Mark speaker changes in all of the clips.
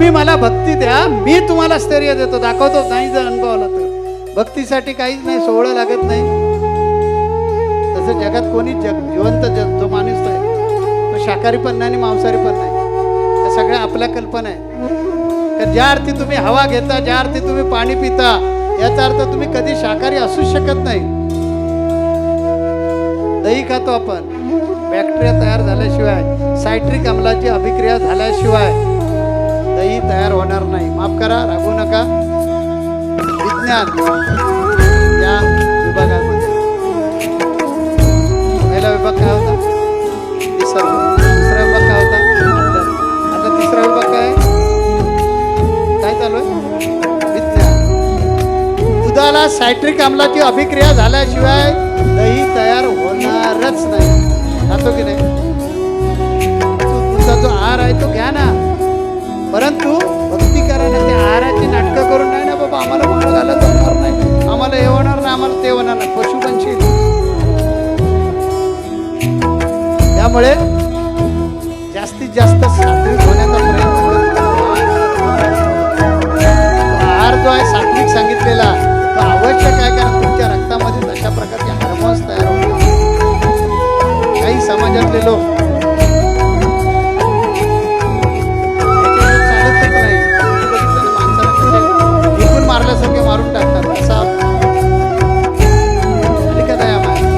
Speaker 1: तुम्ही मला भक्ती द्या, मी तुम्हाला स्थैर्य देतो, दाखवतो. नाही जर अनुभवला तर भक्तीसाठी काहीच नाही, सोहळं लागत नाही. तसं जगात कोणी जिवंत जो माणूस आहे तो शाकाहारी पण नाही आणि मांसाहारी पण नाही. त्या सगळ्या आपल्या कल्पना आहे. तर ज्या अर्थी तुम्ही हवा घेता, ज्या अर्थी तुम्ही पाणी पिता, याचा अर्थ तुम्ही कधी शाकाहारी असूच शकत नाही. दही खातो आपण, बॅक्टेरिया तयार झाल्याशिवाय, सायट्रिक अम्लाची अभिक्रिया झाल्याशिवाय दही तयार होणार नाही. माफ करा, रागवू नका. विज्ञान या विभागामध्ये पहिला विभाग काय होता? निसर्ग. दुसरा विभाग काय होता? अध्यात्म. आता तिसरा विभाग काय चालू आहे? विज्ञान. दुधाला सायट्रिक अम्लाची अभिक्रिया झाल्याशिवाय दही तयार होणारच नाही. खातो की नाही? तुमचा जो आहार आहे तो घ्या ना, परंतु भक्ती करा ना. त्या आहाराची नाटकं करून नाही ना बाबा, आम्हाला माळ घालत होणार नाही, आम्हाला हे होणार नाही, आम्हाला ते होणार नाही. पशु बनशील. त्यामुळे जास्तीत जास्त सात्विक होण्याचा प्रयत्न करा. आहार जो आहे सात्विक सांगितलेला तो आवश्यक आहे, कारण तुमच्या रक्तामध्ये तशा प्रकारचे हार्मोन्स तयार होतात. काही समाजातले लोक चालतच नाही, माणसाला कसे विकून मारल्यासारखे मारून टाकतात. असा हलिकत आहे आम्हाला.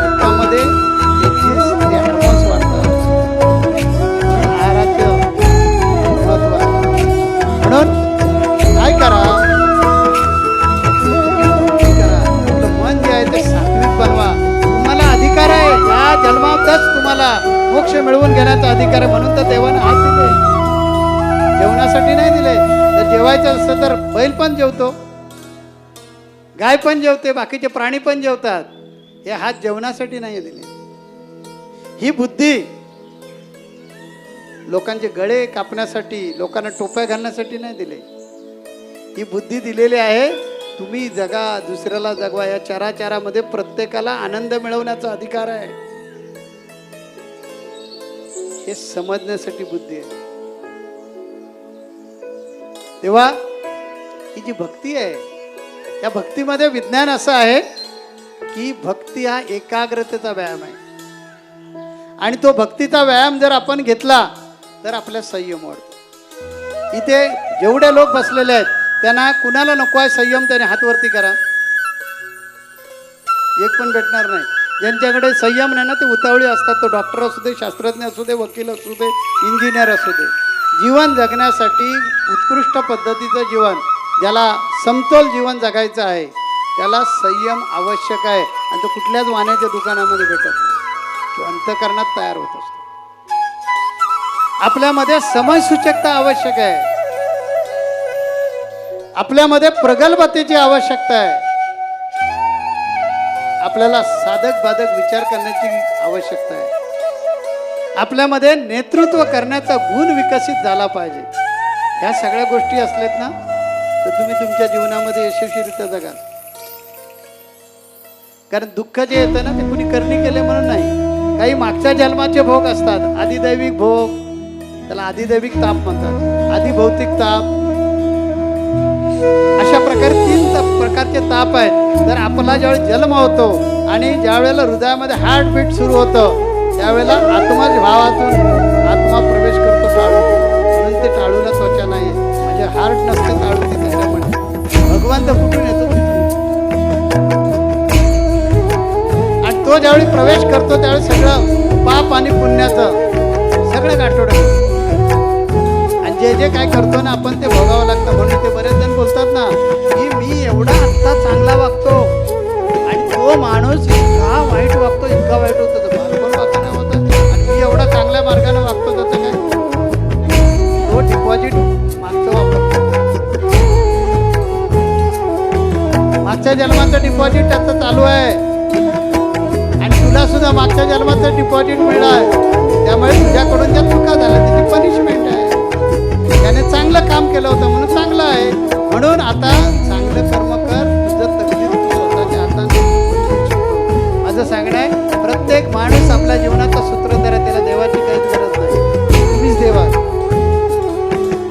Speaker 1: रक्तामध्ये हार्मोन्स वाढतात. आहाराचं महत्व आहे. म्हणून काय करा, आपलं मन जे आहे ते सात्विक बनवा. तुम्हाला अधिकार आहे, या जन्मातच तुम्हाला मोक्ष मिळवून घेण्याचा अधिकार आहे. म्हणून तर देवाने हात दिले, जेवणासाठी नाही दिले. जर जेवायचं असतं तर बैल पण जेवतो, गाय पण जेवते, बाकीचे प्राणी पण जेवतात. हे हात जेवणासाठी नाही दिले. ही बुद्धी लोकांचे गळे कापण्यासाठी, लोकांना टोप्या घालण्यासाठी नाही दिले. ही बुद्धी दिलेली आहे तुम्ही जगा, दुसऱ्याला जगवा. या चराचरामध्ये प्रत्येकाला आनंद मिळवण्याचा अधिकार आहे. हे समजण्यासाठी बुद्धी आहे. तेव्हा ही जी भक्ती आहे, या भक्तीमध्ये विज्ञान असं आहे की भक्ती हा एकाग्रतेचा व्यायाम आहे. आणि तो भक्तीचा व्यायाम जर आपण घेतला तर आपल्या संयम वाढतो. इथे जेवढे लोक बसलेले आहेत त्यांना कुणाला नको आहे संयम, त्याने हात वरती करा. एक पण भेटणार नाही. ज्यांच्याकडे संयम नाही ना ते उतावळे असतात. तो डॉक्टर असू दे, शास्त्रज्ञ असू दे, वकील असू दे, इंजिनियर असू दे. जीवन जगण्यासाठी उत्कृष्ट पद्धतीचं जीवन, ज्याला समतोल जीवन जगायचं आहे, त्याला संयम आवश्यक आहे. आणि तो कुठल्याच वाण्याच्या दुकानामध्ये भेटत नाही. तो अंतःकरणात तयार होत असतो. आपल्यामध्ये समयसूचकता आवश्यक आहे. आपल्यामध्ये प्रगल्भतेची आवश्यकता आहे. आपल्याला साधक बाधक विचार करण्याची आवश्यकता आहे. आपल्यामध्ये नेतृत्व करण्याचा गुण विकसित झाला पाहिजे. ह्या सगळ्या गोष्टी असल्यात ना तर तुम्ही तुमच्या जीवनामध्ये यशस्वीरित्या जगाल. कारण दुःख जे येतं ना ते कुणी करणी केले म्हणून नाही. काही मागच्या जन्माचे भोग असतात. आदिदैविक भोग, त्याला आदिदैविक ताप म्हणतात, आदिभौतिक ताप. अशा प्रकारे 3 प्रकारचे ताप आहेत. तर आपला ज्यावेळी जन्म होतो आणि ज्या वेळेला हृदयामध्ये हार्टबीट सुरू होतं त्यावेळेला आत्मा भावातून आत्मा प्रवेश करतो टाळू. म्हणून ते टाळूला त्वचा नाही, म्हणजे हार्ट नसते टाळू ते त्याच्यामध्ये. भगवंत कुठून येतो आणि तो ज्यावेळी प्रवेश करतो त्यावेळी सगळं पाप आणि पुण्याचं सगळं गाठोडं. आणि जे जे काय करतो ना आपण ते भोगावं लागतं. म्हणून ते बरेच जण बोलतात ना की मी एवढा आत्ता चांगला वागतो आणि तो माणूस इतका वाईट वागतो, इतका वाईट होतो. कोण वागणं होतं आणि मी एवढा चांगल्या मार्गाने वागतो. त्याचं काय, तो डिपॉझिट मागचं वापरतो. मागच्या जन्माचं डिपॉझिट आता चालू आहे आणि तुला सुद्धा मागच्या जन्माचं डिपॉझिट मिळालं. त्यामुळे